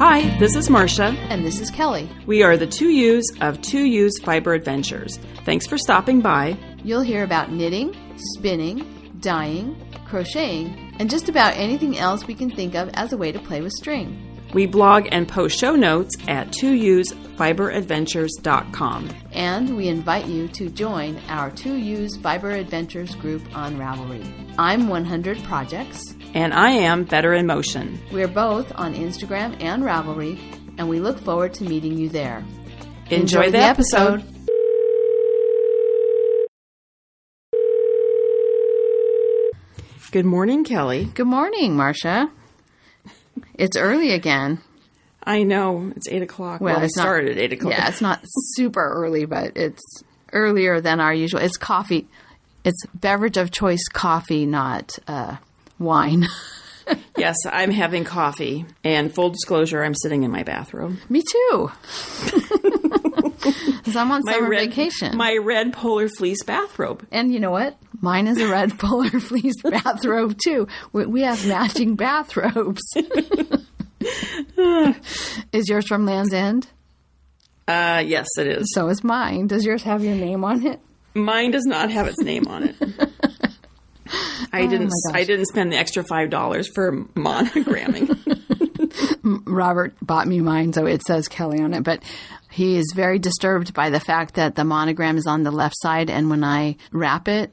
Hi, this is Marcia. And this is Kelly. We are the two Ewes of Two Ewes Fiber Adventures. Thanks for stopping by. You'll hear about knitting, spinning, dyeing, crocheting, and just about anything else we can think of as a way to play with string. We blog and post show notes at twoUsFiberAdventures.com. And we invite you to join our Two Ewes Fiber Adventures group on Ravelry. I'm 100 Projects. And I am Better in Motion. We're both on Instagram and Ravelry, and we look forward to meeting you there. Enjoy the episode. Good morning, Kelly. Good morning, Marcia. It's early again. I know. It's 8 o'clock. Well, it started at 8 o'clock. Yeah, it's not super early, but it's earlier than our usual. It's coffee. It's beverage of choice coffee, not wine. Yes, I'm having coffee. And full disclosure, I'm sitting in my bathrobe. Me too. Because I'm on summer vacation. My red polar fleece bathrobe. And you know what? Mine is a red polar fleece bathrobe too. We have matching bathrobes. Is yours from Land's End? Yes, it is. So is mine. Does yours have your name on it? Mine does not have its name on it. I didn't spend the extra $5 for monogramming. Robert bought me mine, so it says Kelly on it, but he is very disturbed by the fact that the monogram is on the left side, and when I wrap it,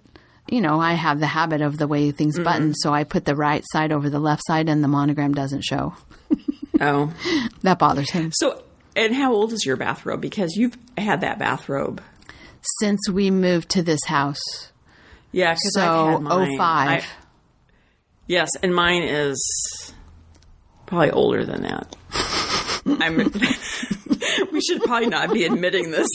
you know, I have the habit of the way things button, so I put the right side over the left side, and the monogram doesn't show. Oh. That bothers him. So, and how old is your bathrobe? Because you've had that bathrobe since we moved to this house. Yeah, because so, I've had mine. 05. Yes, and mine is probably older than that. We should probably not be admitting this.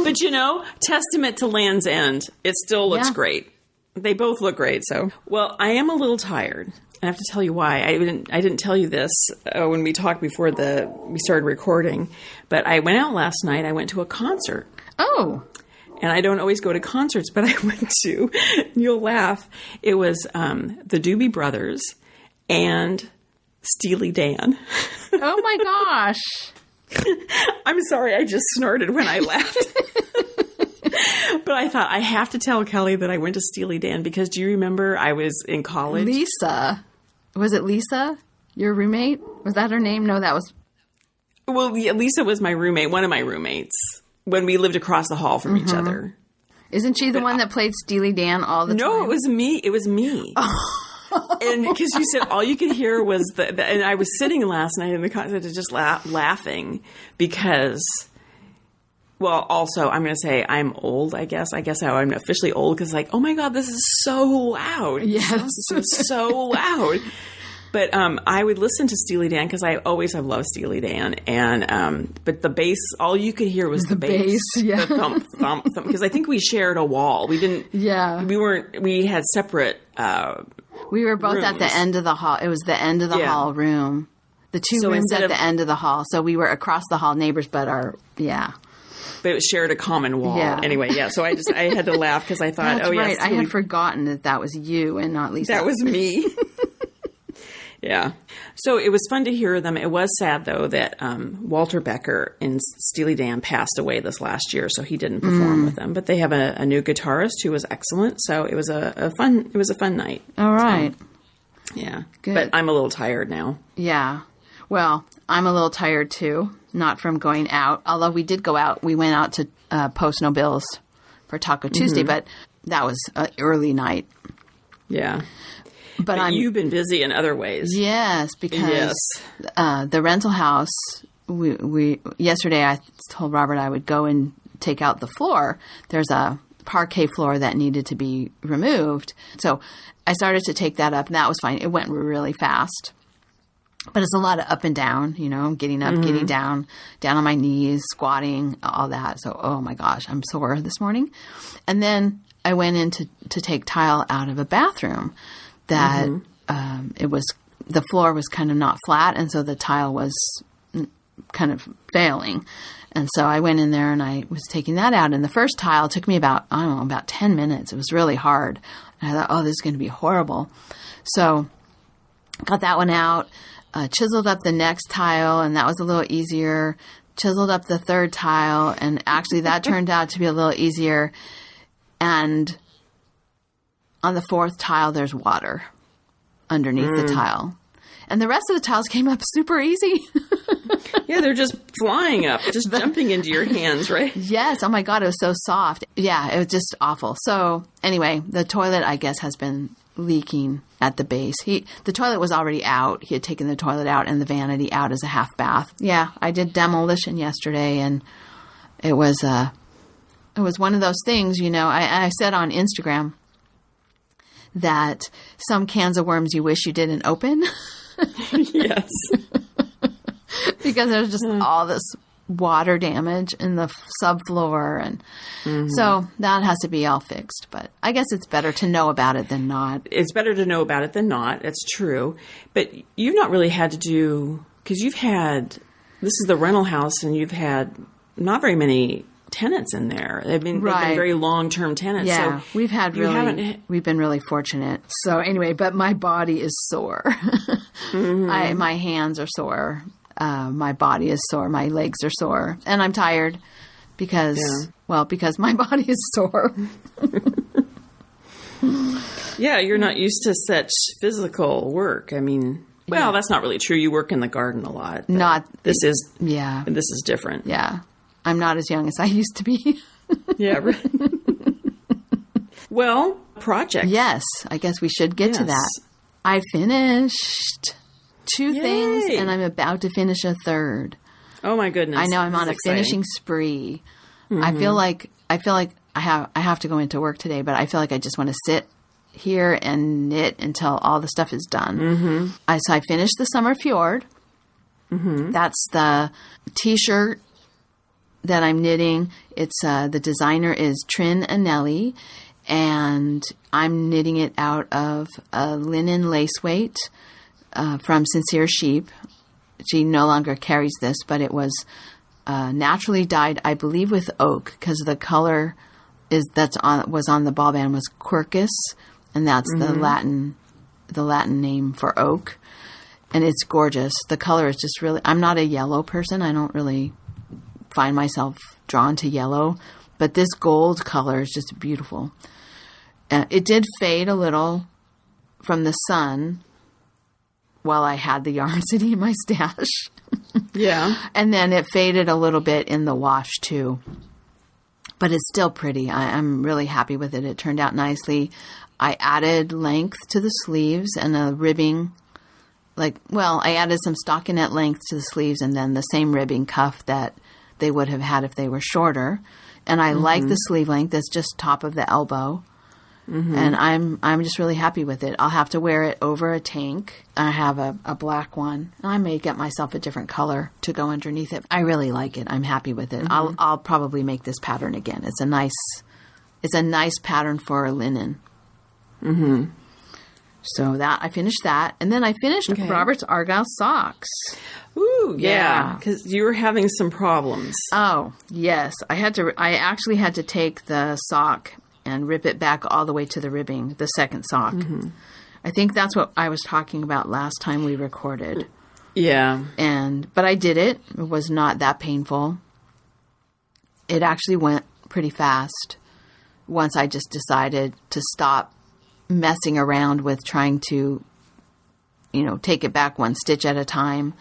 But, you know, testament to Land's End. It still looks great. They both look great. So, well, I am a little tired. I have to tell you why. I didn't tell you this when we talked before we started recording. But I went out last night. I went to a concert. Oh. And I don't always go to concerts, but I went to, you'll laugh, it was the Doobie Brothers and Steely Dan. Oh my gosh. I'm sorry, I just snorted when I laughed. But I thought, I have to tell Kelly that I went to Steely Dan because do you remember I was in college? Lisa. Was it Lisa, your roommate? Was that her name? No, that was... Well, yeah, Lisa was my roommate, one of my roommates, when we lived across the hall from each other. Isn't she the one that played Steely Dan all the time? No, it was me. It was me. And because you said all you could hear was and I was sitting last night in the concert just laughing because, well, also I'm going to say I'm old, I guess. I guess I'm officially old because like, oh my God, this is so loud. Yes. It's so loud. But I would listen to Steely Dan because I always have loved Steely Dan, and but the bass, all you could hear was the bass, yeah. The thump, thump, thump. Because I think we shared a wall. We didn't. Yeah. We weren't. We had separate. We were both rooms. At the end of the hall. It was the end of the hall room. The two rooms at the end of the hall. So we were across the hall neighbors, but But it shared a common wall. Yeah. Anyway, yeah. So I had to laugh because I thought, that's right. I had forgotten that was you and not Lisa. That was me. Yeah. So it was fun to hear them. It was sad, though, that Walter Becker in Steely Dan passed away this last year, so he didn't perform with them. But they have a new guitarist who was excellent, so it was a fun night. All right. Yeah. Good. But I'm a little tired now. Yeah. Well, I'm a little tired, too, not from going out. Although we did go out. We went out to Post No Bills for Taco Tuesday, but that was an early night. Yeah. But you've been busy in other ways. Yes, because the rental house, we yesterday I told Robert I would go and take out the floor. There's a parquet floor that needed to be removed. So I started to take that up, and that was fine. It went really fast. But it's a lot of up and down, you know, getting up, getting down on my knees, squatting, all that. So, oh my gosh, I'm sore this morning. And then I went in to take tile out of a bathroom that the floor was kind of not flat, and so the tile was kind of failing. And so I went in there and I was taking that out. And the first tile took me about 10 minutes. It was really hard. And I thought, oh, this is going to be horrible. So got that one out. chiseled up the next tile, and that was a little easier. Chiseled up the third tile, and actually that turned out to be a little easier. And on the fourth tile, there's water underneath the tile. And the rest of the tiles came up super easy. Yeah, they're just flying up, just jumping into your hands, right? Yes. Oh, my God. It was so soft. Yeah, it was just awful. So anyway, the toilet, I guess, has been leaking at the base. The toilet was already out. He had taken the toilet out and the vanity out as a half bath. Yeah, I did demolition yesterday, and it was one of those things, I said on Instagram that some cans of worms you wish you didn't open. Yes. Because there's just all this water damage in the subfloor. And so that has to be all fixed. But I guess it's better to know about it than not. It's better to know about it than not. It's true. But you've not really had to do, because this is the rental house, and you've had not very many tenants in there. They've been very long-term tenants. Yeah, so we've been really fortunate. So anyway, but my body is sore. My hands are sore. My body is sore. My legs are sore. And I'm tired because my body is sore. Yeah, you're not used to such physical work. I mean, that's not really true. You work in the garden a lot. This is different. Yeah. I'm not as young as I used to be. Yeah. Right. Well, project. Yes. I guess we should get to that. I finished 2 things, and I'm about to finish a third. Oh my goodness. I know I'm on a finishing spree. I feel like I have to go into work today, but I feel like I just want to sit here and knit until all the stuff is done. So I finished the Summer Fjord. That's the t-shirt that I'm knitting. It's the designer is Trin-Annelie, and I'm knitting it out of a linen lace weight from Sincere Sheep. She no longer carries this, but it was naturally dyed, I believe, with oak, because the color was on the ball band was quercus, and that's the Latin name for oak. And it's gorgeous. The color is just really. I'm not a yellow person. I don't really find myself drawn to yellow, but this gold color is just beautiful. It did fade a little from the sun while I had the yarn sitting in my stash. Yeah. And then it faded a little bit in the wash too. But it's still pretty. I'm really happy with it. It turned out nicely. I added length to the sleeves and a ribbing. I added some stockinette length to the sleeves and then the same ribbing cuff that they would have had if they were shorter. And I like the sleeve length. It's just top of the elbow. And I'm just really happy with it. I'll have to wear it over a tank. I have a black one. I may get myself a different color to go underneath it. I really like it. I'm happy with it. I'll probably make this pattern again. It's a nice pattern for linen. So I finished that, and then I finished Robert's Argyle socks. Ooh, yeah, because you were having some problems. Oh, yes. I actually had to take the sock and rip it back all the way to the ribbing, the second sock. I think that's what I was talking about last time we recorded. Yeah. But I did it. It was not that painful. It actually went pretty fast once I just decided to stop messing around with trying to, take it back one stitch at a time,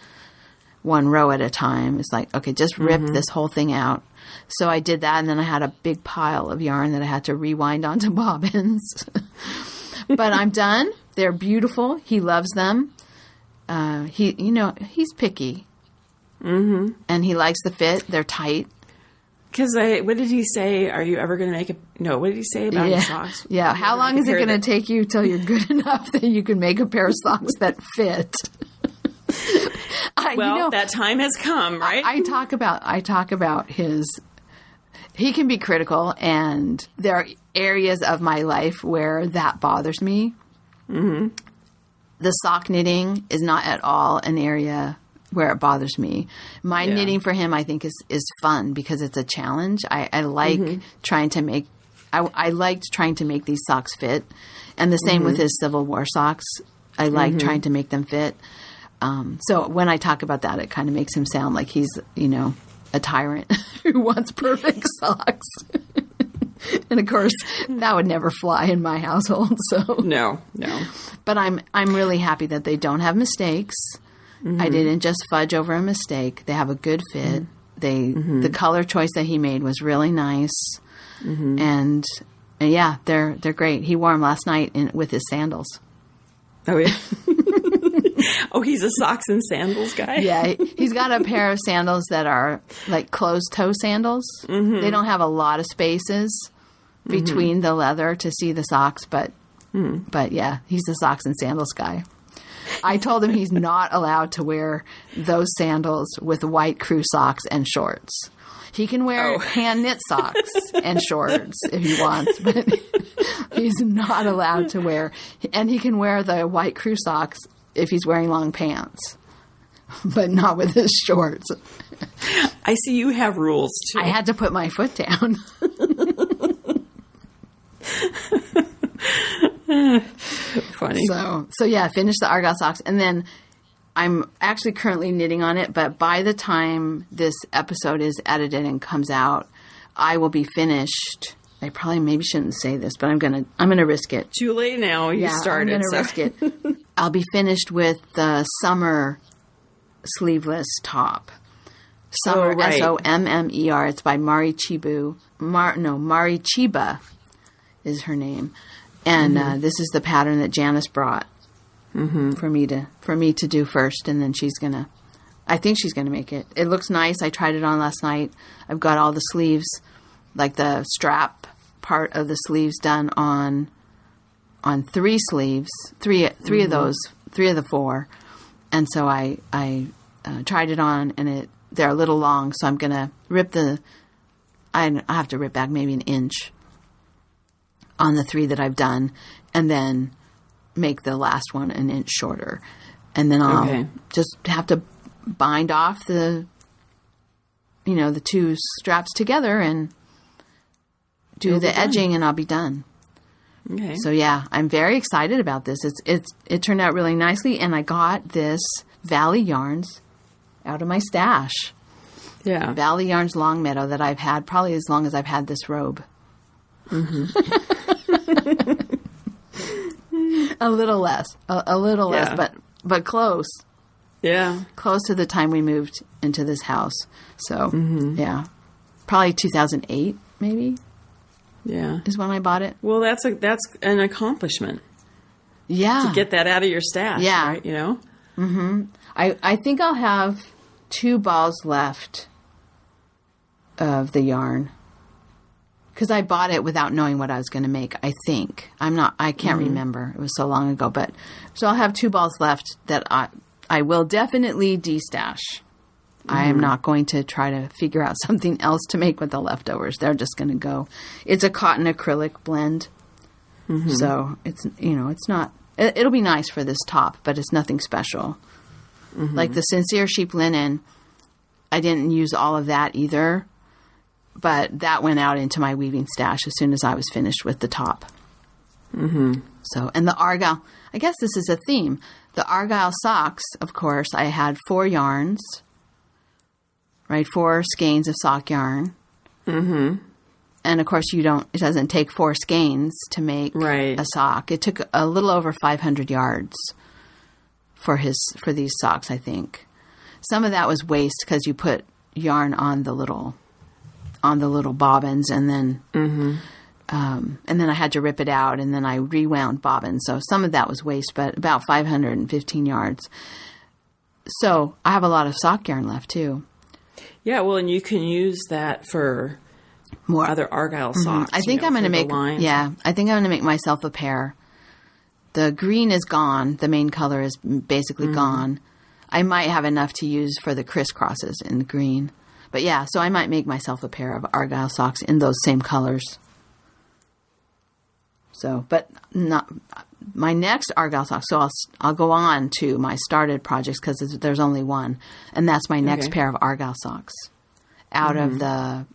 one row at a time. It's like, okay, just rip this whole thing out. So I did that, and then I had a big pile of yarn that I had to rewind onto bobbins. But I'm done. They're beautiful. He loves them. He's picky. And he likes the fit. They're tight. Because what did he say? Are you ever going to what did he say about your socks? Yeah. How long is it going to take you till you're good enough that you can make a pair of socks that fit? That time has come, right? I talk about he can be critical, and there are areas of my life where that bothers me. The sock knitting is not at all an area where it bothers me. My knitting for him, I think, is fun because it's a challenge. I like trying to make I liked trying to make these socks fit, and the same with his Civil War socks. I like trying to make them fit. So when I talk about that, it kind of makes him sound like he's, a tyrant who wants perfect socks. And of course, that would never fly in my household. So no. But I'm really happy that they don't have mistakes. I didn't just fudge over a mistake. They have a good fit. The color choice that he made was really nice. And yeah, they're great. He wore them last night with his sandals. Oh yeah. Oh, he's a socks and sandals guy? Yeah, he's got a pair of sandals that are like closed-toe sandals. They don't have a lot of spaces between the leather to see the socks, but yeah, he's a socks and sandals guy. I told him he's not allowed to wear those sandals with white crew socks and shorts. He can wear hand-knit socks and shorts if he wants, but he's not allowed to wear... And he can wear the white crew socks if he's wearing long pants, but not with his shorts. I see you have rules, too. I had to put my foot down. Funny. So yeah, finished the Argyle socks, and then I'm actually currently knitting on it, but by the time this episode is edited and comes out, I will be finished. I probably maybe shouldn't say this, but I'm gonna risk it. Too late now. You started. I'm gonna risk it. I'll be finished with the Sommer Sleeveless top. Sommer, Sommer. It's by Mari Chiba. Mari Chiba is her name, and this is the pattern that Janice brought for me to do first, and then I think she's gonna make it. It looks nice. I tried it on last night. I've got all the sleeves, like the strap part of the sleeves done on 3 sleeves, three of the 4, and so I tried it on, and they're a little long, so I'm gonna rip I have to rip back maybe an inch on the 3 that I've done, and then make the last one an inch shorter, and then I'll just have to bind off the 2 straps together and do the edging, and I'll be done. Okay. So yeah, I'm very excited about this. It turned out really nicely, and I got this Valley Yarns out of my stash. Yeah, Valley Yarns Long Meadow that I've had probably as long as I've had this robe. A little less, but close. Yeah, close to the time we moved into this house. So yeah, probably 2008 maybe. Yeah, is when I bought it. Well, that's an accomplishment. Yeah, to get that out of your stash. Yeah, right, I think I'll have 2 balls left of the yarn because I bought it without knowing what I was going to make. I think I can't remember. It was so long ago, but so I'll have 2 balls left that I will definitely destash. I am not going to try to figure out something else to make with the leftovers. They're just going to go. It's a cotton acrylic blend. So it's, it's not, it'll be nice for this top, but it's nothing special. Like the Sincere Sheep Linen, I didn't use all of that either, but that went out into my weaving stash as soon as I was finished with the top. So, and the Argyle, I guess this is a theme. The Argyle socks, of course, I had 4 yarns. Right, 4 skeins of sock yarn. And of course, it doesn't take 4 skeins to make a sock. It took a little over 500 yards for these socks, I think. Some of that was waste because you put yarn on the little bobbins, and then I had to rip it out, and then I rewound bobbins. So some of that was waste, but about 515 yards. So I have a lot of sock yarn left too. Yeah, well, and you can use that for more other Argyle socks. I think I'm going to make. Yeah, I think I'm going to make myself a pair. The green is gone. The main color is basically gone. I might have enough to use for the crisscrosses in the green, but yeah. So I might make myself a pair of Argyle socks in those same colors. So, but not my next Argyle socks. So I'll go on to my started projects because there's only one, and that's my next pair of Argyle socks out of the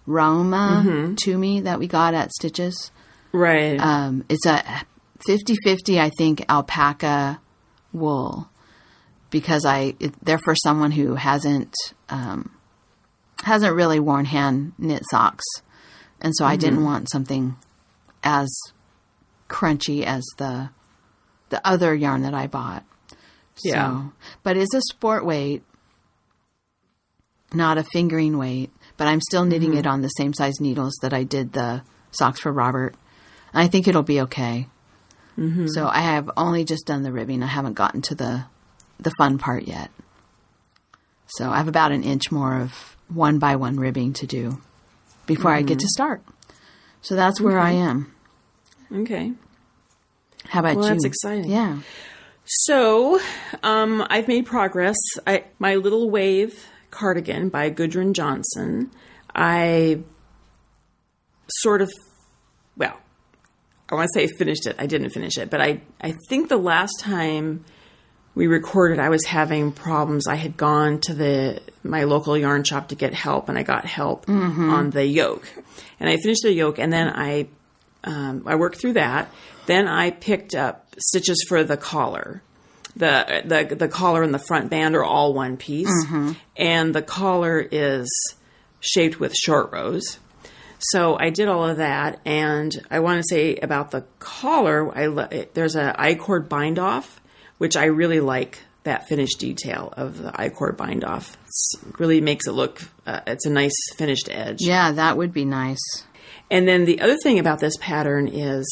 Roma Toomey that we got at Stitches. Right. It's a 50-50, I think, alpaca wool. because they're for someone who hasn't really worn hand knit socks. And so I didn't want something as crunchy as the other yarn that I bought. Yeah. So, but it's a sport weight, not a fingering weight, but I'm still knitting it on the same size needles that I did the socks for Robert. And I think it'll be okay. Mm-hmm. So I have only just done the ribbing. I haven't gotten to the fun part yet. So I have about an inch more of 1x1 ribbing to do before I get to start. So that's where I am. Okay. How about you? That's exciting. Yeah. So I've made progress. My Little Wave cardigan by Gudrun Johnson, I sort of, well, I want to say finished it. I didn't finish it, but I think the last time we recorded, I was having problems. I had gone to my local yarn shop to get help, and I got help on the yoke. And I finished the yoke, and then I worked through that. Then I picked up stitches for the collar. The collar and the front band are all one piece, and the collar is shaped with short rows. So I did all of that, and I want to say about the collar, there's an I-cord bind off, which I really like that finished detail of the I-cord bind off. It really makes it look, it's a nice finished edge. Yeah, that would be nice. And then the other thing about this pattern is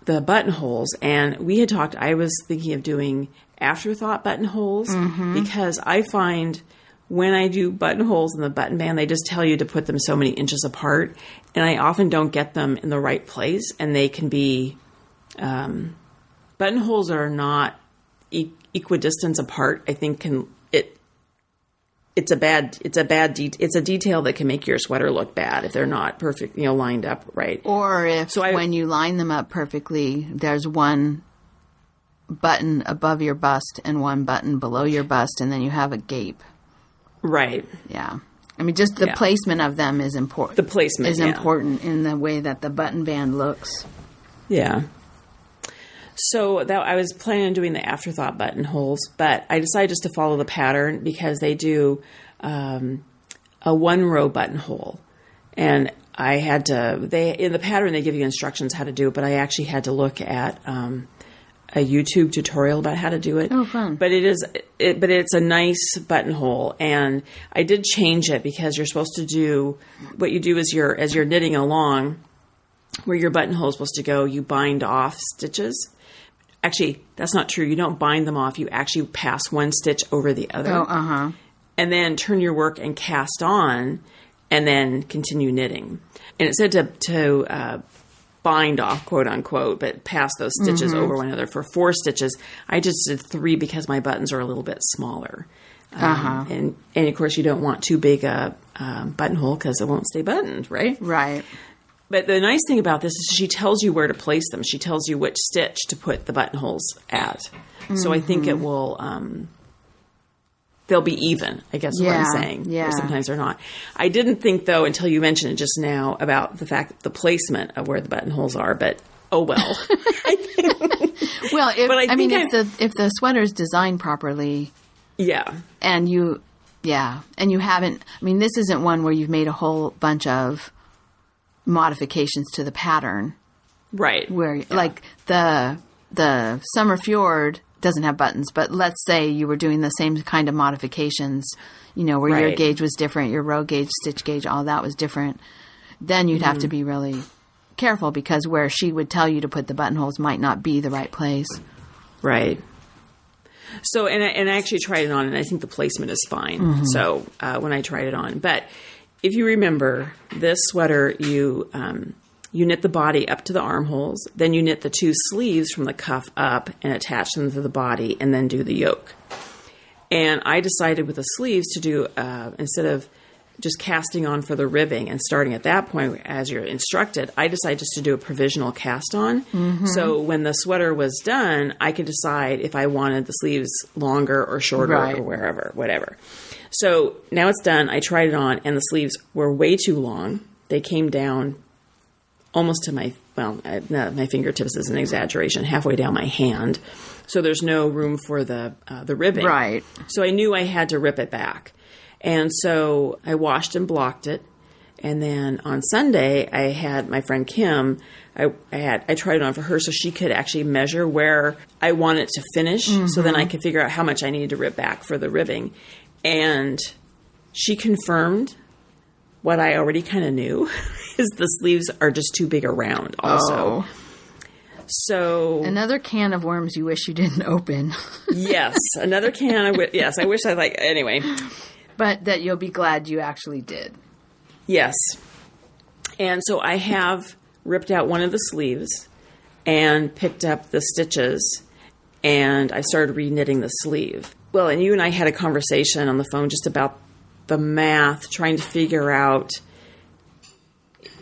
the buttonholes, and we had talked, I was thinking of doing afterthought buttonholes because I find when I do buttonholes in the button band, they just tell you to put them so many inches apart, and I often don't get them in the right place, and they can be, buttonholes are not equidistance apart. I think it's a detail that can make your sweater look bad if they're not perfect, lined up right. Or if when you line them up perfectly, there's one button above your bust and one button below your bust, and then you have a gape. Right. Yeah. I mean, just the placement of them is important. The placement is important in the way that the button band looks. Yeah. So I was planning on doing the afterthought buttonholes, but I decided just to follow the pattern because they do a one-row buttonhole. And I had to, in the pattern they give you instructions how to do it, but I actually had to look at a YouTube tutorial about how to do it. Oh, fun. But it's a nice buttonhole, and I did change it because you're supposed to do, what you do is as you're knitting along, where your buttonhole is supposed to go, you bind off stitches. Actually, that's not true. You don't bind them off. You actually pass one stitch over the other. Oh, and then turn your work and cast on, and then continue knitting. And it said to bind off, quote unquote, but pass those stitches over one another for 4 stitches. I just did 3 because my buttons are a little bit smaller. And of course, you don't want too big a buttonhole because it won't stay buttoned, right? Right. But the nice thing about this is she tells you where to place them. She tells you which stitch to put the buttonholes at. So I think it will, they'll be even, I guess is what I'm saying. Yeah. Or sometimes they're not. I didn't think, though, until you mentioned it just now, about the fact that the placement of where the buttonholes are, but oh well. Well, if the sweater's designed properly. Yeah. And you haven't, this isn't one where you've made a whole bunch of modifications to the pattern. Right. Where, like, the Summer Fjord doesn't have buttons, but let's say you were doing the same kind of modifications, where your gauge was different, your row gauge, stitch gauge, all that was different. Then you'd have to be really careful because where she would tell you to put the buttonholes might not be the right place. Right. So, and I actually tried it on, and I think the placement is fine. So, when I tried it on, but if you remember this sweater, you knit the body up to the armholes, then you knit the 2 sleeves from the cuff up and attach them to the body, and then do the yoke. And I decided with the sleeves to do, instead of just casting on for the ribbing and starting at that point as you're instructed, I decided just to do a provisional cast on. So when the sweater was done, I could decide if I wanted the sleeves longer or shorter or whatever. So now it's done. I tried it on, and the sleeves were way too long. They came down almost to my fingertips is an exaggeration, halfway down my hand. So there's no room for the ribbing. Right. So I knew I had to rip it back. And so I washed and blocked it. And then on Sunday, I had my friend Kim, I tried it on for her so she could actually measure where I want it to finish. So then I could figure out how much I needed to rip back for the ribbing. And she confirmed what I already kind of knew, is the sleeves are just too big around also. Oh. So another can of worms you wish you didn't open. Yes, another can of yes, I wish I anyway. But that you'll be glad you actually did. Yes. And so I have ripped out one of the sleeves and picked up the stitches, and I started reknitting the sleeve. Well, and you and I had a conversation on the phone just about the math, trying to figure out,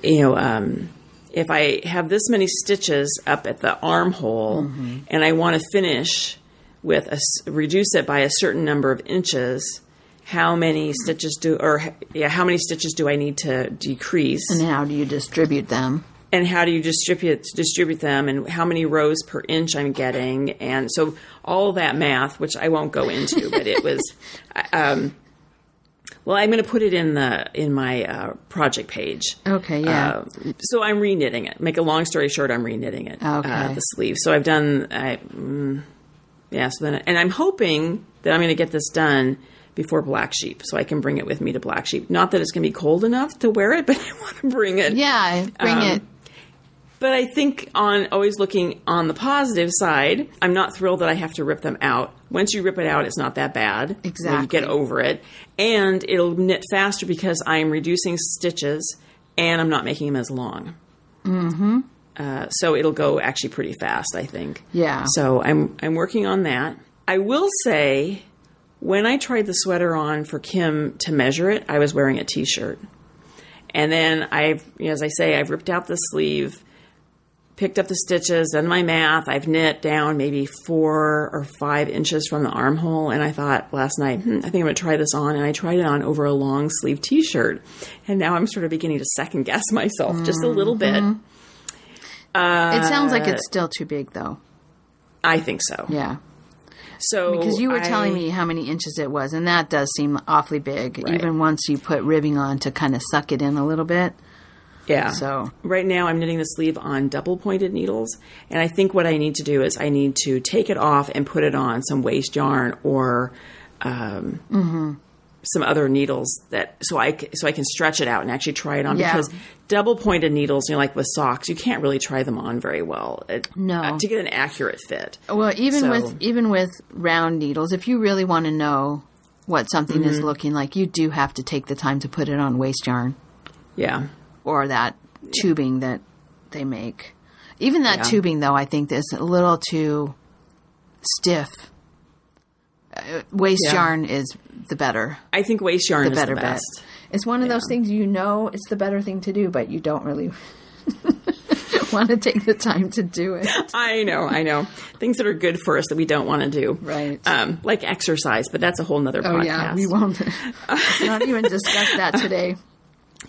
if I have this many stitches up at the armhole and I want to finish with reduce it by a certain number of inches, how many stitches do I need to decrease? And how do you distribute them? And how do you distribute them, and how many rows per inch I'm getting? And so all that math, which I won't go into, but it was, well, I'm going to put it in my project page. Okay, yeah. So I'm reknitting it. Make a long story short, I'm reknitting it. Okay. The sleeve. So I've done, so then, and I'm hoping that I'm going to get this done before Black Sheep, so I can bring it with me to Black Sheep. Not that it's going to be cold enough to wear it, but I want to bring it. Yeah, bring it. But I think on always looking on the positive side, I'm not thrilled that I have to rip them out. Once you rip it out, it's not that bad. Exactly. You get over it. And it'll knit faster because I'm reducing stitches and I'm not making them as long. Mm-hmm. So it'll go actually pretty fast, I think. Yeah. So I'm working on that. I will say, when I tried the sweater on for Kim to measure it, I was wearing a T-shirt. And then I've ripped out the sleeve, picked up the stitches, done my math. I've knit down maybe 4 or 5 inches from the armhole. And I thought last night, I think I'm going to try this on. And I tried it on over a long sleeve T-shirt. And now I'm sort of beginning to second guess myself just a little bit. It sounds like it's still too big, though. I think so. Yeah. So because you were telling me how many inches it was, and that does seem awfully big, right. Even once you put ribbing on to kind of suck it in a little bit. Yeah. So right now I'm knitting the sleeve on double pointed needles, and I think what I need to do is I need to take it off and put it on some waste yarn or some other needles so I can stretch it out and actually try it on, because double pointed needles, like with socks, you can't really try them on very well. No. To get an accurate fit. Well, even with round needles, if you really want to know what something is looking like, you do have to take the time to put it on waste yarn. Yeah. Or that tubing that they make. Even that tubing, though, I think is a little too stiff. Waste yarn is the better. I think waste yarn is the best. Bet. It's one of those things, it's the better thing to do, but you don't really want to take the time to do it. I know. Things that are good for us that we don't want to do. Right. Like exercise, but that's a whole nother podcast. Oh, yeah, we won't. Let's not even discuss that today.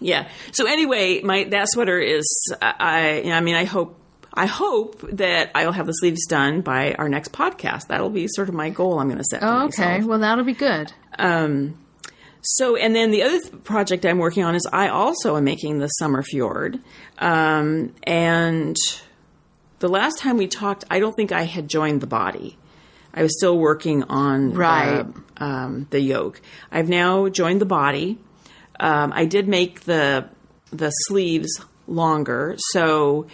Yeah. So anyway, that sweater is, I hope that I'll have the sleeves done by our next podcast. That'll be sort of my goal I'm going to set for myself. Okay. Well, that'll be good. So, and then the other project I'm working on is I also am making the Summer Fjord. And the last time we talked, I don't think I had joined the body. I was still working on the yoke. I've now joined the body. I did make the sleeves longer. So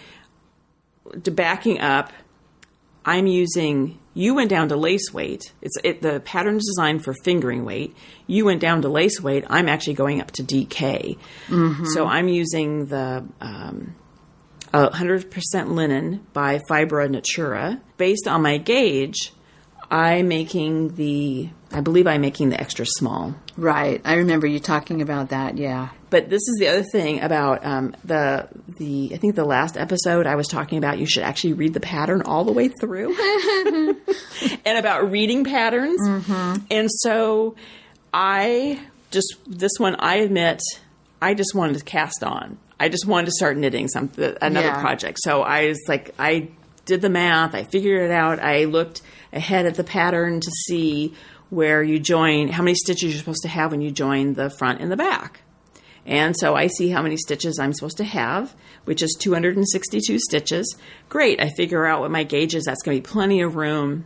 to backing up, I'm using, you went down to lace weight. The pattern's designed for fingering weight. You went down to lace weight. I'm actually going up to DK. Mm-hmm. So I'm using the 100% linen by Fibra Natura. Based on my gauge, I'm making the extra small. Right. I remember you talking about that, yeah. But this is the other thing about I think the last episode I was talking about you should actually read the pattern all the way through. And about reading patterns. Mm-hmm. And so I admit, I just wanted to cast on. I just wanted to start knitting another project. So I was like, I did the math. I figured it out. I looked ahead at the pattern to see where you join, how many stitches you're supposed to have when you join the front and the back. And so I see how many stitches I'm supposed to have, which is 262 stitches. Great. I figure out what my gauge is. That's going to be plenty of room.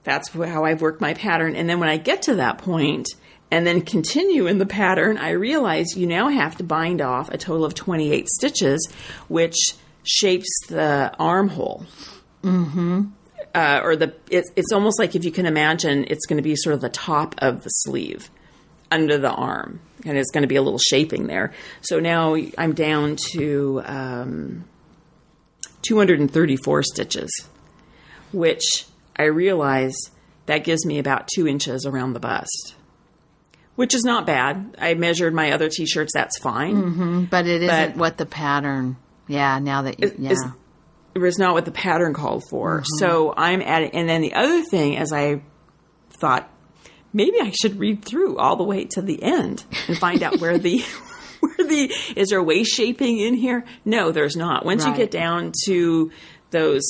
That's how I've worked my pattern. And then when I get to that point and then continue in the pattern, I realize you now have to bind off a total of 28 stitches, which shapes the armhole. Mm-hmm. It's almost like, if you can imagine, it's going to be sort of the top of the sleeve under the arm, and it's going to be a little shaping there. So now I'm down to 234 stitches, which I realize that gives me about 2 inches around the bust, which is not bad. I measured my other t-shirts. That's fine. Mm-hmm. But it isn't what the pattern, now that you, it was not what the pattern called for. Mm-hmm. So I'm adding, and then the other thing, as I thought, maybe I should read through all the way to the end and find out where the is there waist shaping in here? No, there's not. Once you get down to those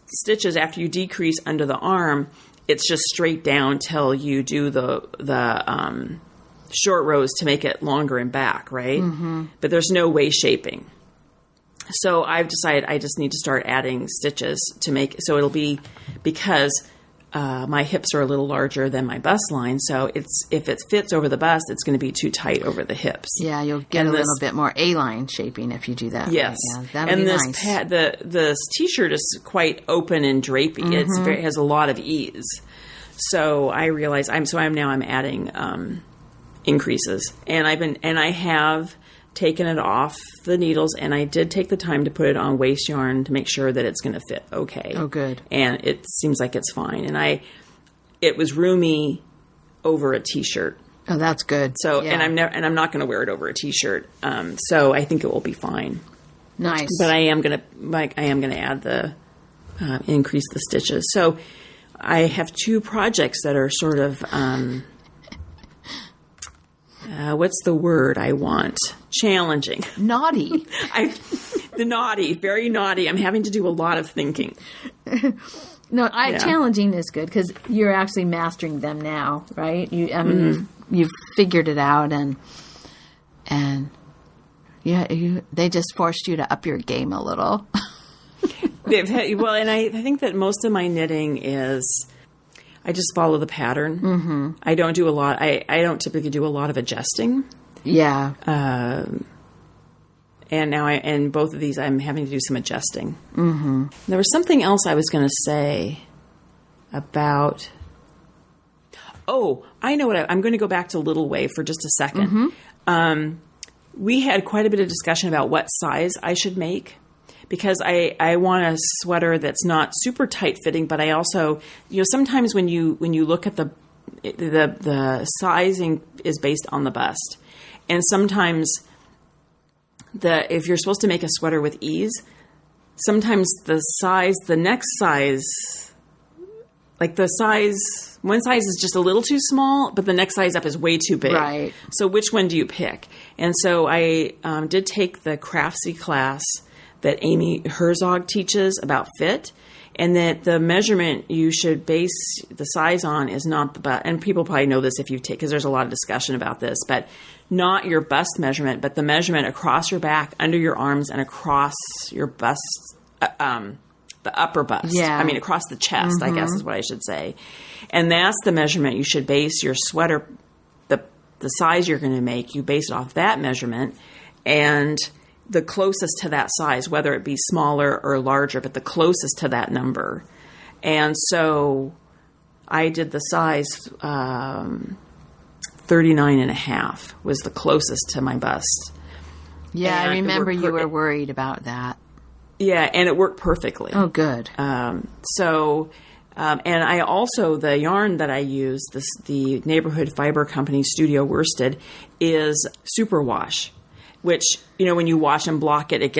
stitches after you decrease under the arm, it's just straight down till you do the short rows to make it longer and back, right? Mm-hmm. But there's no waist shaping. So I've decided I just need to start adding stitches to make, so it'll be, because my hips are a little larger than my bust line, so if it fits over the bust, it's going to be too tight over the hips. Yeah, you'll get a little bit more A-line shaping if you do that. Yes, yeah, that would be nice. This t-shirt is quite open and drapey. Mm-hmm. It has a lot of ease. So I realize I'm adding increases, and I have taken it off the needles, and I did take the time to put it on waist yarn to make sure that it's going to fit okay. Oh, good. And it seems like it's fine. And it was roomy over a t-shirt. Oh, that's good. So, yeah. and I'm not going to wear it over a t-shirt. So I think it will be fine. Nice. But I am going to add the increase the stitches. So I have 2 projects that are sort of what's the word I want? Challenging. Naughty. Very naughty. I'm having to do a lot of thinking. Challenging is good because you're actually mastering them now, right? You've figured it out, and they just forced you to up your game a little. And I think that most of my knitting is, I just follow the pattern. Mm-hmm. I don't do a lot. I don't typically do a lot of adjusting. Yeah. And now in both of these, I'm having to do some adjusting. Mm-hmm. There was something else I was going to say about. Oh, I know what I'm going to go back to Little Way for just a second. Mm-hmm. We had quite a bit of discussion about what size I should make, because I want a sweater that's not super tight fitting, but I also, sometimes when you look at the sizing is based on the bust, and sometimes if you're supposed to make a sweater with ease, sometimes the next size, like one size is just a little too small, but the next size up is way too big. Right. So which one do you pick? And so I did take the Craftsy class that Amy Herzog teaches about fit, and that the measurement you should base the size on is not the bust. And people probably know this if you take, because there's a lot of discussion about this, but not your bust measurement, but the measurement across your back, under your arms, and across your bust, the upper bust. Yeah. I mean, across the chest, mm-hmm. I guess is what I should say. And that's the measurement you should base your sweater, the size you're going to make, you base it off that measurement, and the closest to that size, whether it be smaller or larger, but the closest to that number. And so I did the size 39.5 was the closest to my bust. Yeah, and I remember you were worried about that. Yeah, and it worked perfectly. Oh, good. And I also, the yarn that I use, the Neighborhood Fiber Company Studio Worsted, is superwash, which, when you wash and block it, it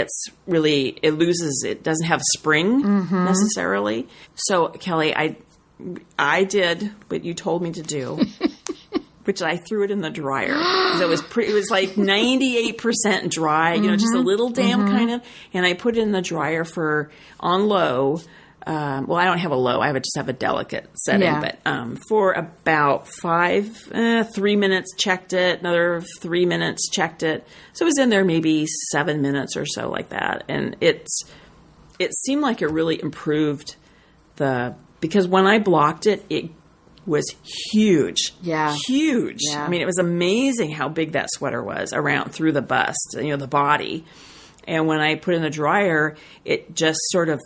doesn't have spring mm-hmm. necessarily. So, Kelly, I did what you told me to do. which I threw it in the dryer. It was like 98% dry, just a little damp kind of. And I put it in the dryer on low. Well, I don't have a low. I just have a delicate setting. Yeah. But for about 3 minutes, checked it. Another 3 minutes, checked it. So it was in there maybe 7 minutes or so like that. And it seemed like it really improved because when I blocked it, it was huge. Yeah. Huge. Yeah. I mean, it was amazing how big that sweater was around through the bust, the body. And when I put it in the dryer, it just sort of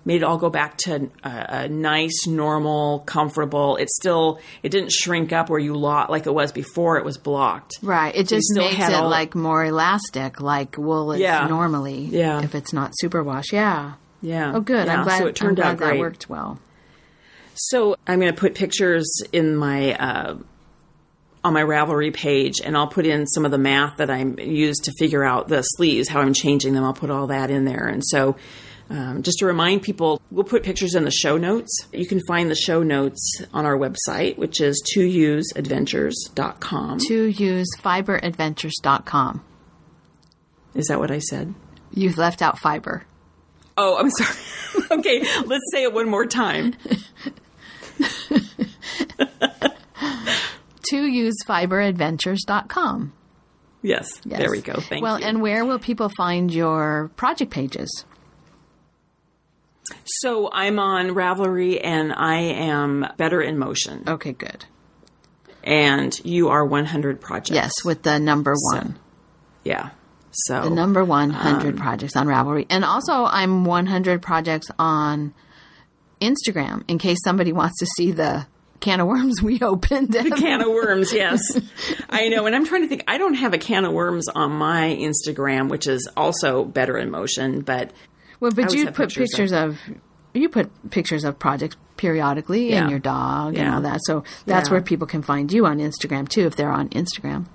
made it all go back to a nice, normal, comfortable. It didn't shrink up where like it was before it was blocked. Right. It just makes it like more elastic, like wool is normally. Yeah. If it's not superwash. Yeah. Yeah. Oh, good. Yeah. I'm glad, so it turned out great. That worked well. So I'm going to put pictures in my on my Ravelry page, and I'll put in some of the math that I used to figure out the sleeves, how I'm changing them. I'll put all that in there. And so just to remind people, we'll put pictures in the show notes. You can find the show notes on our website, which is towuseadventures.com. towusefiberadventures.com. Is that what I said? You've left out fiber. Oh, I'm sorry. Okay, let's say it one more time. towusefiberadventures.com. Yes, there we go. Thank you. Well, and where will people find your project pages? So I'm on Ravelry, and I am Better in Motion. Okay, good. And you are 100 Projects. Yes, with the number 1. So, yeah. So the number 100 projects on Ravelry. And also I'm 100 projects on Instagram in case somebody wants to see the can of worms we opened. The can of worms, yes. I know. And I'm trying to think, I don't have a can of worms on my Instagram, which is also Better in Motion, but you put pictures of projects periodically and your dog and all that. So that's where people can find you on Instagram too if they're on Instagram.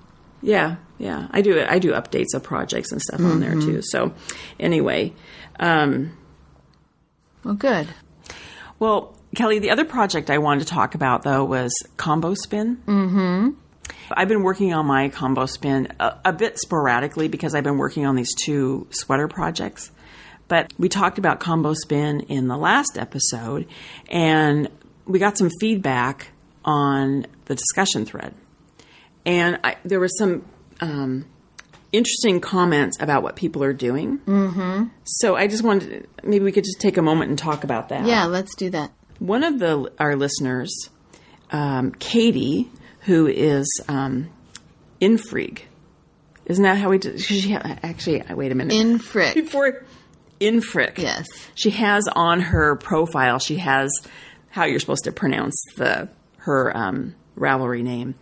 Yeah. I do updates of projects and stuff on there too. So anyway. Well, good. Well, Kelly, the other project I wanted to talk about though was combo spin. Mm-hmm. I've been working on my combo spin a bit sporadically because I've been working on these 2 sweater projects. But we talked about combo spin in the last episode, and we got some feedback on the discussion thread. And there were some interesting comments about what people are doing. Mm-hmm. So I just wanted maybe we could just take a moment and talk about that. Yeah, let's do that. One of our listeners, Katie, who is Infrig. Isn't that how we do? Actually, wait a minute. Infrig. Yes. She has on her profile, she has how you're supposed to pronounce her Ravelry name.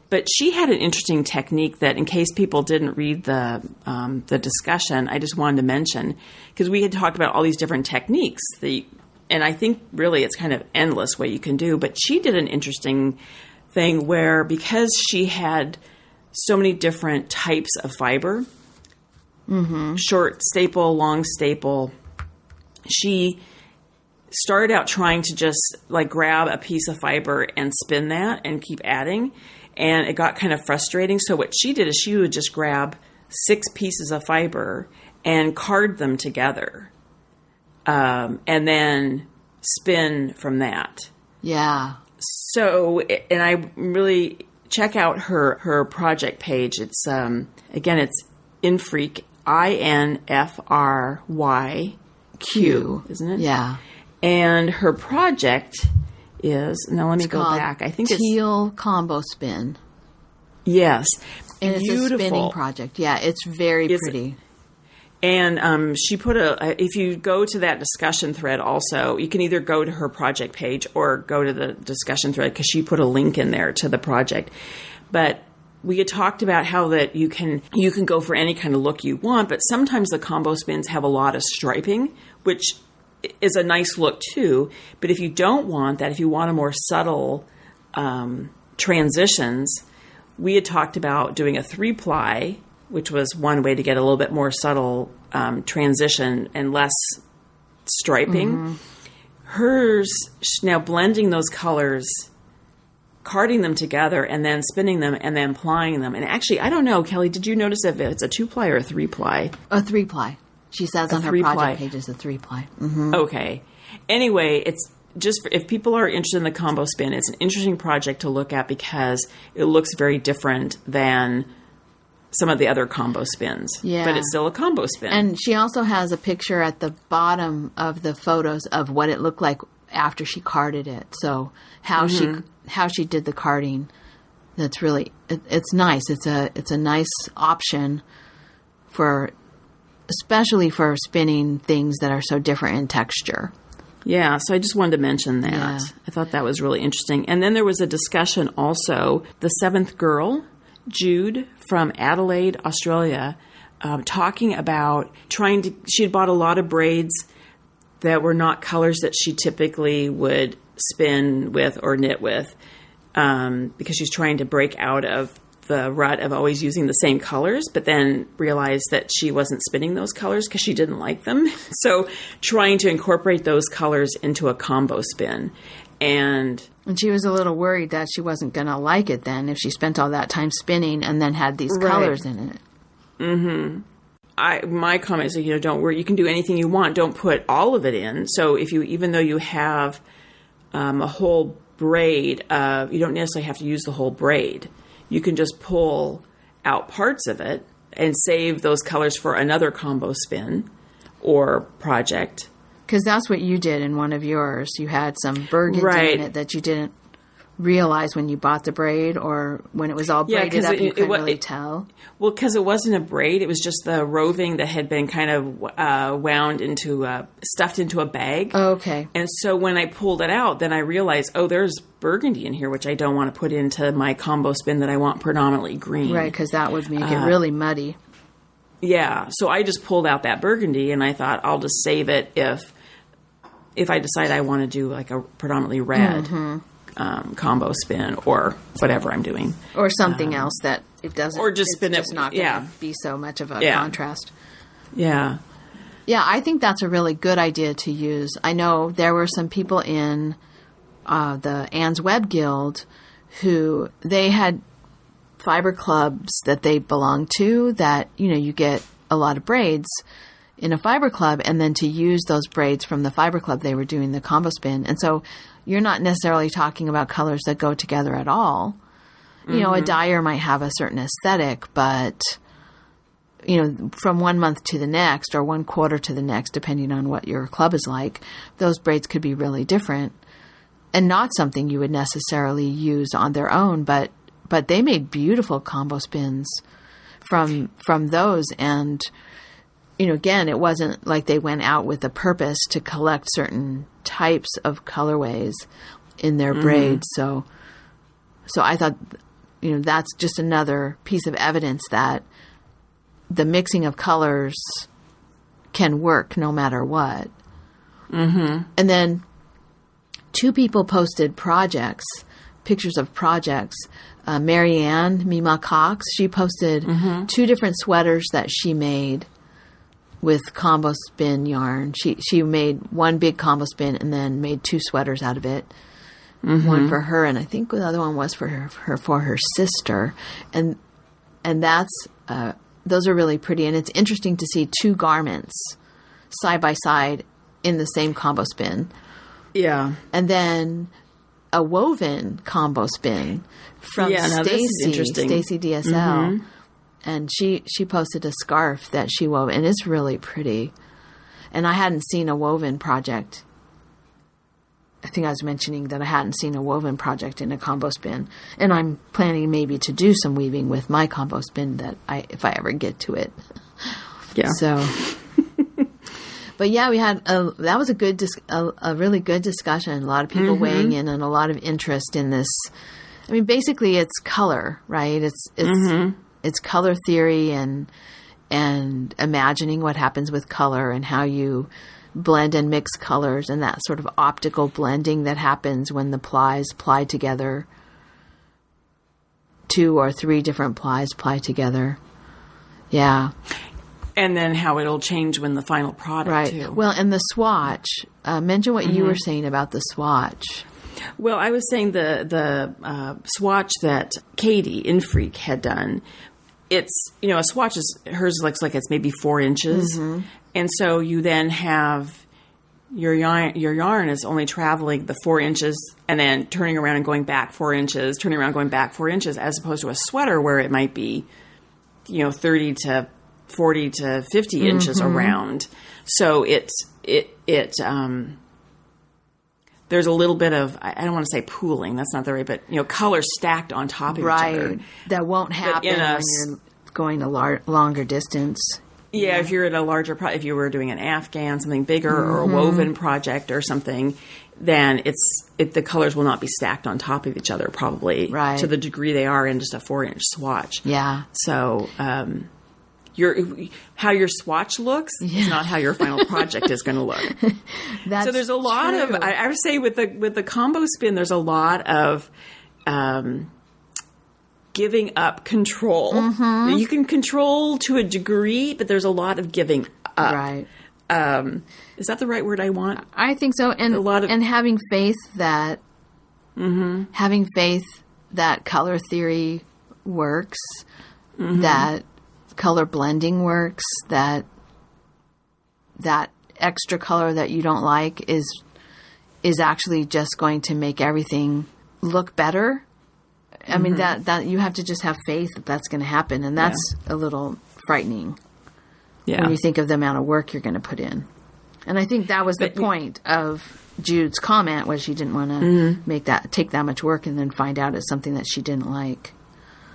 But she had an interesting technique that, in case people didn't read the discussion, I just wanted to mention, because we had talked about all these different techniques, and I think really it's kind of endless what you can do. But she did an interesting thing where, because she had so many different types of fiber, short staple, long staple, she started out trying to just like grab a piece of fiber and spin that and keep adding. And it got kind of frustrating. So what she did is she would just grab 6 pieces of fiber and card them together. And then spin from that. Yeah. So, and I really check out her project page. It's, again, it's Infreak, INFRYQ, isn't it? Yeah. And her project is, now let me go back. I think it's Teal Combo Spin. Yes. And it's a spinning project. Yeah, it's very pretty. And she put if you go to that discussion thread also, you can either go to her project page or go to the discussion thread because she put a link in there to the project. But we had talked about how that you can go for any kind of look you want, but sometimes the combo spins have a lot of striping, which is a nice look too. But if you don't want that, if you want a more subtle transitions, we had talked about doing a 3-ply, which was one way to get a little bit more subtle transition and less striping. Mm-hmm. Hers, now blending those colors carding them together and then spinning them and then plying them. And actually, I don't know, Kelly, did you notice if it's a 2-ply or a 3-ply? A 3-ply. She says on her project page it's a 3-ply. Mm-hmm. Okay. Anyway, it's just if people are interested in the combo spin, it's an interesting project to look at because it looks very different than some of the other combo spins. Yeah. But it's still a combo spin. And she also has a picture at the bottom of the photos of what it looked like after she carded it. So how she did the carding. That's really it's nice. It's a nice option especially for spinning things that are so different in texture. Yeah, so I just wanted to mention that. Yeah. I thought that was really interesting. And then there was a discussion also, the 7th girl, Jude from Adelaide, Australia, talking about she had bought a lot of braids that were not colors that she typically would spin with or knit with because she's trying to break out of the rut of always using the same colors, but then realized that she wasn't spinning those colors because she didn't like them. So trying to incorporate those colors into a combo spin. And she was a little worried that she wasn't going to like it then if she spent all that time spinning and then had these colors in it. Mm-hmm. My comment is, don't worry. You can do anything you want. Don't put all of it in. So even though you have a whole braid, you don't necessarily have to use the whole braid. You can just pull out parts of it and save those colors for another combo spin or project. Because that's what you did in one of yours. You had some burgundy in it that you didn't realize when you bought the braid or when it was all braided up, you couldn't really tell. Well, because it wasn't a braid. It was just the roving that had been kind of wound stuffed into a bag. Oh, okay. And so when I pulled it out, then I realized, there's burgundy in here, which I don't want to put into my combo spin that I want predominantly green. Right, because that would make it really muddy. Yeah, so I just pulled out that burgundy, and I thought I'll just save it if I decide I want to do like a predominantly red combo spin or whatever I'm doing. Or something else that it doesn't... Or just spin it... It's not going to be so much of a contrast. Yeah. Yeah, I think that's a really good idea to use. I know there were some people in the Anne's Web Guild who they had fiber clubs that they belonged to that, you get a lot of braids in a fiber club, and then to use those braids from the fiber club, they were doing the combo spin. And so you're not necessarily talking about colors that go together at all. A dyer might have a certain aesthetic, but, from one month to the next or one quarter to the next, depending on what your club is like, those braids could be really different and not something you would necessarily use on their own, but they made beautiful combo spins from those. And, again, it wasn't like they went out with a purpose to collect certain types of colorways in their braids. So I thought, that's just another piece of evidence that the mixing of colors can work no matter what. Mm-hmm. And then 2 people posted pictures of projects. Marianne Mima Cox, she posted 2 different sweaters that she made with combo spin yarn. She made one big combo spin and then made 2 sweaters out of it. One for her, and I think the other one was for her sister. And that's those are really pretty, and it's interesting to see 2 garments side by side in the same combo spin. Yeah. And then a woven combo spin from Stacy DSL. And she posted a scarf that she wove, and it's really pretty. And I hadn't seen a woven project. I think I was mentioning that I hadn't seen a woven project in a combo spin. And I'm planning maybe to do some weaving with my combo spin if I ever get to it. Yeah. So, but yeah, we had that was a really good discussion. A lot of people weighing in and a lot of interest in this. I mean, basically it's color, right? It's color theory and imagining what happens with color and how you blend and mix colors and that sort of optical blending that happens when the plies ply together. 2 or 3 different plies ply together. Yeah. And then how it'll change when the final product, right. too. Well, and the swatch. Mention what you were saying about the swatch. Well, I was saying the swatch that Katie in Freak had done, it's, a swatch hers looks like it's maybe 4 inches. Mm-hmm. And so you then have your yarn is only traveling the 4 inches and then turning around and going back 4 inches, turning around, going back 4 inches, as opposed to a sweater where it might be, 30 to 40 to 50 inches around. So there's a little bit of, I don't want to say pooling, that's not the right, but, colors stacked on top of each other. That won't happen when you're going a longer distance. Yeah, if you're at a larger if you were doing an Afghan, something bigger, or a woven project or something, then the colors will not be stacked on top of each other, probably, to the degree they are in just a 4-inch swatch. Yeah. So, how your swatch looks is not how your final project is going to look. So there's a lot of, I would say with the combo spin, there's a lot of giving up control. Mm-hmm. You can control to a degree, but there's a lot of giving up. Right. Is that the right word I want? I think so. And and having faith that color theory works, that color blending works, that extra color that you don't like is actually just going to make everything look better. I mean, that you have to just have faith that that's going to happen, and that's a little frightening when you think of the amount of work you're going to put in. And I think that was the point of Jude's comment, was she didn't want to take that much work and then find out it's something that she didn't like.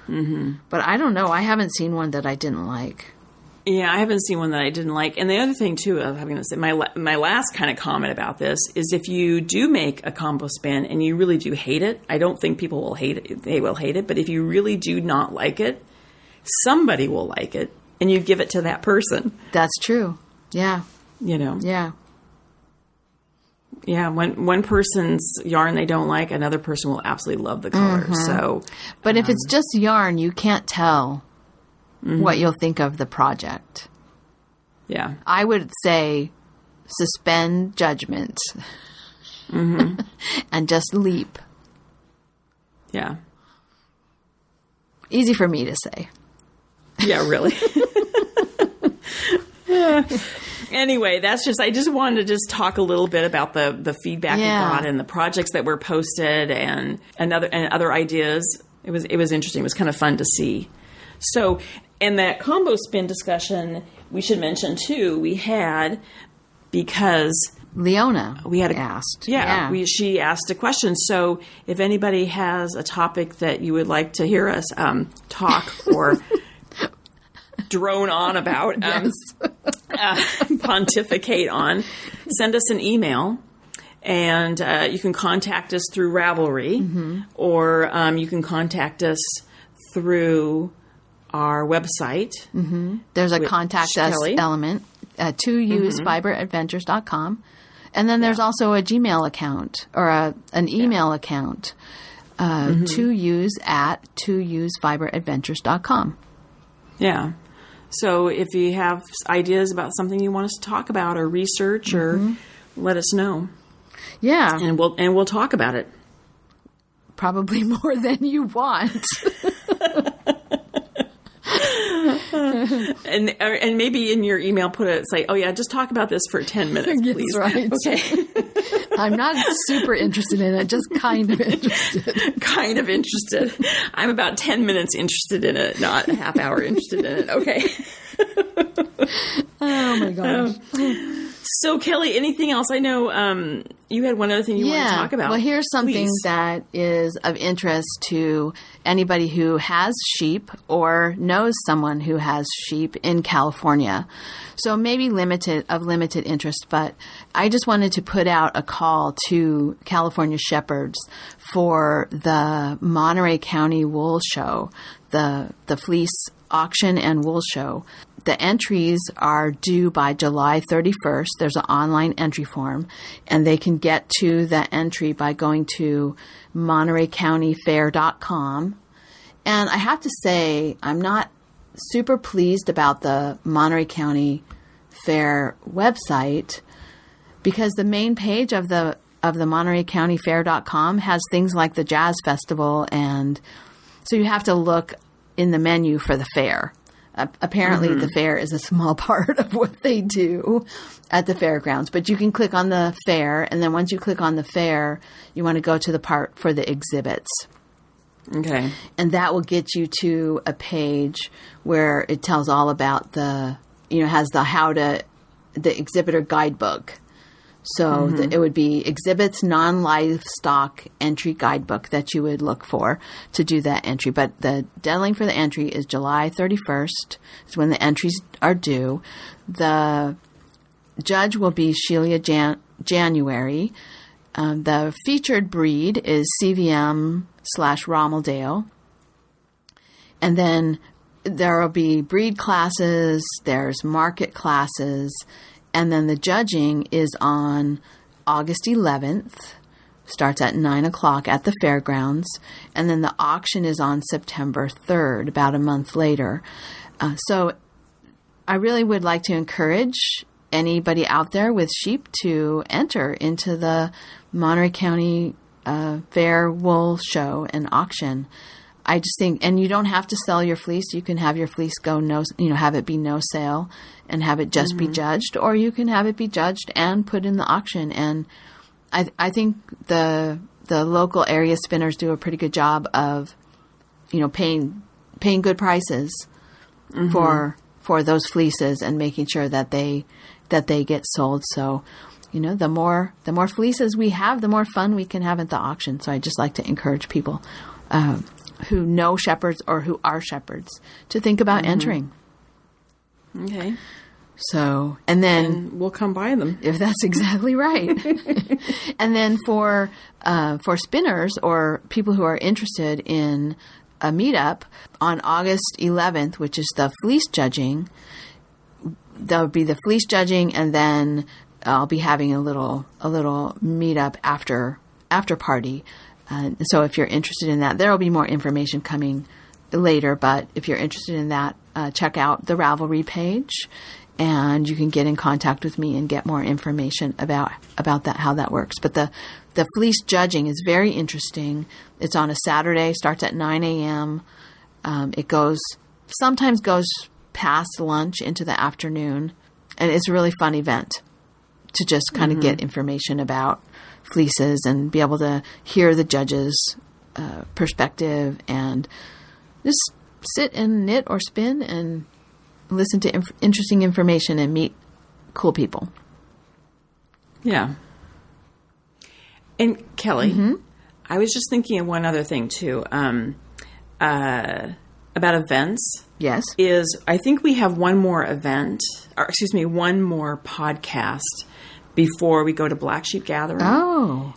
Mm-hmm. But I don't know. I haven't seen one that I didn't like. Yeah, I haven't seen one that I didn't like. And the other thing, too, of having this, my last kind of comment about this is if you do make a combo spin and you really do hate it, I don't think people will hate it. They will hate it. But if you really do not like it, somebody will like it, and you give it to that person. That's true. Yeah. Yeah. Yeah, when one person's yarn they don't like, another person will absolutely love the color. Mm-hmm. So, but if it's just yarn, you can't tell what you'll think of the project. Yeah. I would say suspend judgment and just leap. Yeah. Easy for me to say. Yeah, really. Anyway, I just wanted to talk a little bit about the feedback we got and the projects that were posted and other ideas. It was interesting. It was kind of fun to see. So, in that combo spin discussion, we should mention too, we had, because Leona asked. Yeah. She asked a question. So if anybody has a topic that you would like to hear us talk or drone on about, pontificate on, send us an email. And you can contact us through Ravelry, or you can contact us through our website. Mm-hmm. There's a contact us element at 2usfiberadventures.com. And then there's also a Gmail account or an email account, 2us@2usfiberadventures.com. Yeah. So if you have ideas about something you want us to talk about or research, or let us know. Yeah. And we'll talk about it. Probably more than you want. and maybe in your email say, oh yeah, just talk about this for 10 minutes, please. Yes, right. Okay. I'm not super interested in it, just kind of interested. Kind of interested. I'm about 10 minutes interested in it, not a half hour interested in it. Okay. Oh my gosh. So Kelly, anything else? I know you had one other thing you want to talk about. Well, here's something that is of interest to anybody who has sheep or knows someone who has sheep in California. So maybe limited interest, but I just wanted to put out a call to California shepherds for the Monterey County Wool Show, the fleece auction and wool show. The entries are due by July 31st. There's an online entry form, and they can get to the entry by going to MontereyCountyFair.com. And I have to say, I'm not super pleased about the Monterey County Fair website, because the main page of the of the MontereyCountyFair.com has things like the Jazz Festival, and so you have to look in the menu for the fair. Apparently, the fair is a small part of what they do at the fairgrounds. But you can click on the fair, and then once you click on the fair, you want to go to the part for the exhibits. Okay. And that will get you to a page where it tells all about the exhibitor guidebook. So it would be exhibits, non-livestock entry guidebook that you would look for to do that entry. But the deadline for the entry is July 31st. Is when the entries are due. The judge will be Sheila January. The featured breed is CVM/Rommeldale. And then there will be breed classes. There's market classes. And then the judging is on August 11th, starts at 9 o'clock at the fairgrounds. And then the auction is on September 3rd, about a month later. So I really would like to encourage anybody out there with sheep to enter into the Monterey County Fair Wool Show and Auction. I just think, and you don't have to sell your fleece. You can have your fleece go have it be no sale and have it just be judged, or you can have it be judged and put in the auction. And I think the local area spinners do a pretty good job of, paying good prices for those fleeces and making sure that they get sold. So, the more fleeces we have, the more fun we can have at the auction. So I just like to encourage people who know shepherds or who are shepherds to think about entering. Okay. So, and then we'll come by them. If that's exactly right. And then for spinners or people who are interested in a meetup on August 11th, which is the fleece judging, there'll be the fleece judging, and then I'll be having a little meetup after party. So if you're interested in that, there will be more information coming later. But if you're interested in that, check out the Ravelry page, and you can get in contact with me and get more information about that, how that works. But the fleece judging is very interesting. It's on a Saturday, starts at 9 a.m. It sometimes goes past lunch into the afternoon, and it's a really fun event to just kind of get information about fleeces and be able to hear the judge's perspective and just sit and knit or spin and listen to interesting information and meet cool people. Yeah. And Kelly, I was just thinking of one other thing too, about events. Yes. I think we have one more podcast before we go to Black Sheep Gathering. Oh.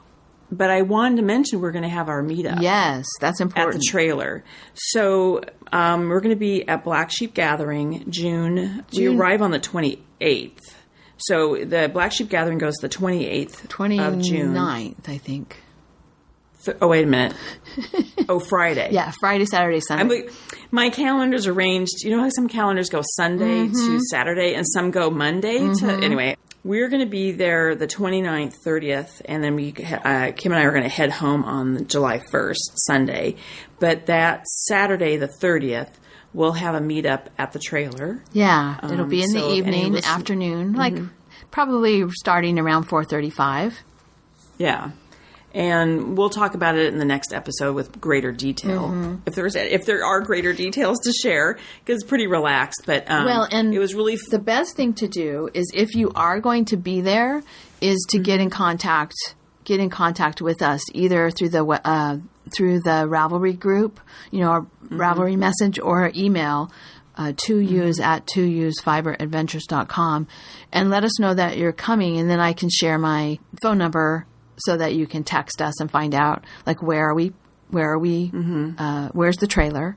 But I wanted to mention we're going to have our meetup. Yes, that's important. At the trailer. So we're going to be at Black Sheep Gathering June. We arrive on the 28th. So the Black Sheep Gathering goes the 28th of June. 29th, I think. Wait a minute. Friday. Yeah, Friday, Saturday, Sunday. My calendar's arranged. You know how some calendars go Sunday to Saturday and some go Monday to... Anyway, we're going to be there the 29th, 30th, and then Kim and I are going to head home on July 1st, Sunday. But that Saturday, the 30th, we'll have a meetup at the trailer. Yeah, it'll be in the evening, afternoon, like probably starting around 4:35. Yeah. And we'll talk about it in the next episode with greater detail, if there are greater details to share, because it's pretty relaxed. But and it was really the best thing to do is, if you are going to be there, is to get in contact with us either through the Ravelry group, our Ravelry message, or email. 2Ewes at 2UsFiberAdventures.com, and let us know that you're coming, and then I can share my phone number so that you can text us and find out, like, where are we, where's the trailer,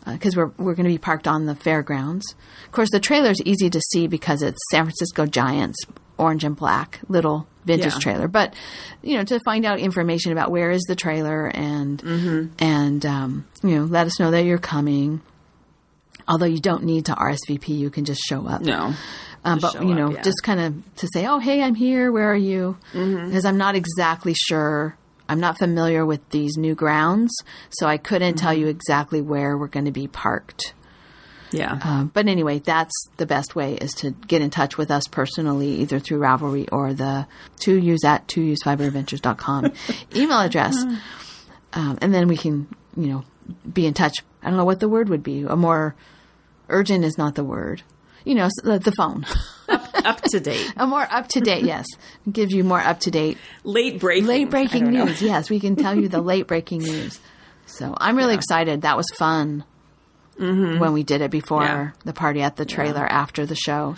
because we're going to be parked on the fairgrounds. Of course, the trailer is easy to see because it's San Francisco Giants, orange and black, little vintage trailer. But, to find out information about where is the trailer and let us know that you're coming. Although you don't need to RSVP, you can just show up. No. but, just kind of to say, oh, hey, I'm here. Where are you? Because I'm not exactly sure. I'm not familiar with these new grounds, so I couldn't tell you exactly where we're going to be parked. Yeah. But anyway, that's the best way is to get in touch with us personally, either through Ravelry or the 2use@2usefiberadventures.com email address. And then we can, be in touch. I don't know what the word would be. A more urgent is not the word. The phone. Up to date. A more up to date, yes. Gives you more up to date. Late breaking news. Yes, we can tell you the late breaking news. So I'm really excited. That was fun when we did it before the party at the trailer after the show.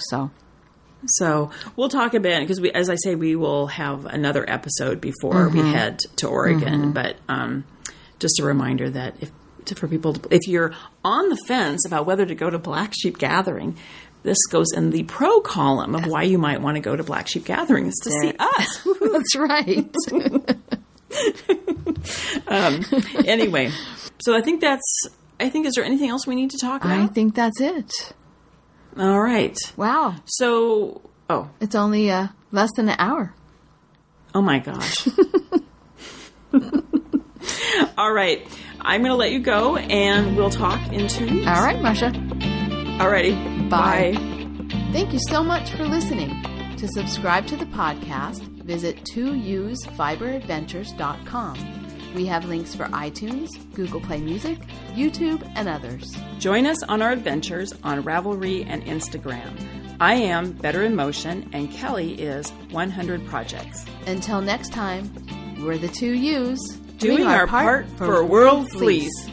So we'll talk a bit because as I say, we will have another episode before we head to Oregon. But just a reminder that for people, if you're on the fence about whether to go to Black Sheep Gathering, this goes in the pro column of why you might want to go to Black Sheep Gatherings to see us. That's right. Anyway, so I think is there anything else we need to talk about? I think that's it. All right. Wow. So, it's only less than an hour. Oh my gosh. All right. I'm going to let you go, and we'll talk in 2 weeks. All right, Marsha. Alrighty. Bye. Thank you so much for listening. To subscribe to the podcast, visit 2usefiberadventures.com. We have links for iTunes, Google Play Music, YouTube, and others. Join us on our adventures on Ravelry and Instagram. I am Better in Motion, and Kelly is 100 Projects. Until next time, we're the 2 U's doing our part for World Fleece.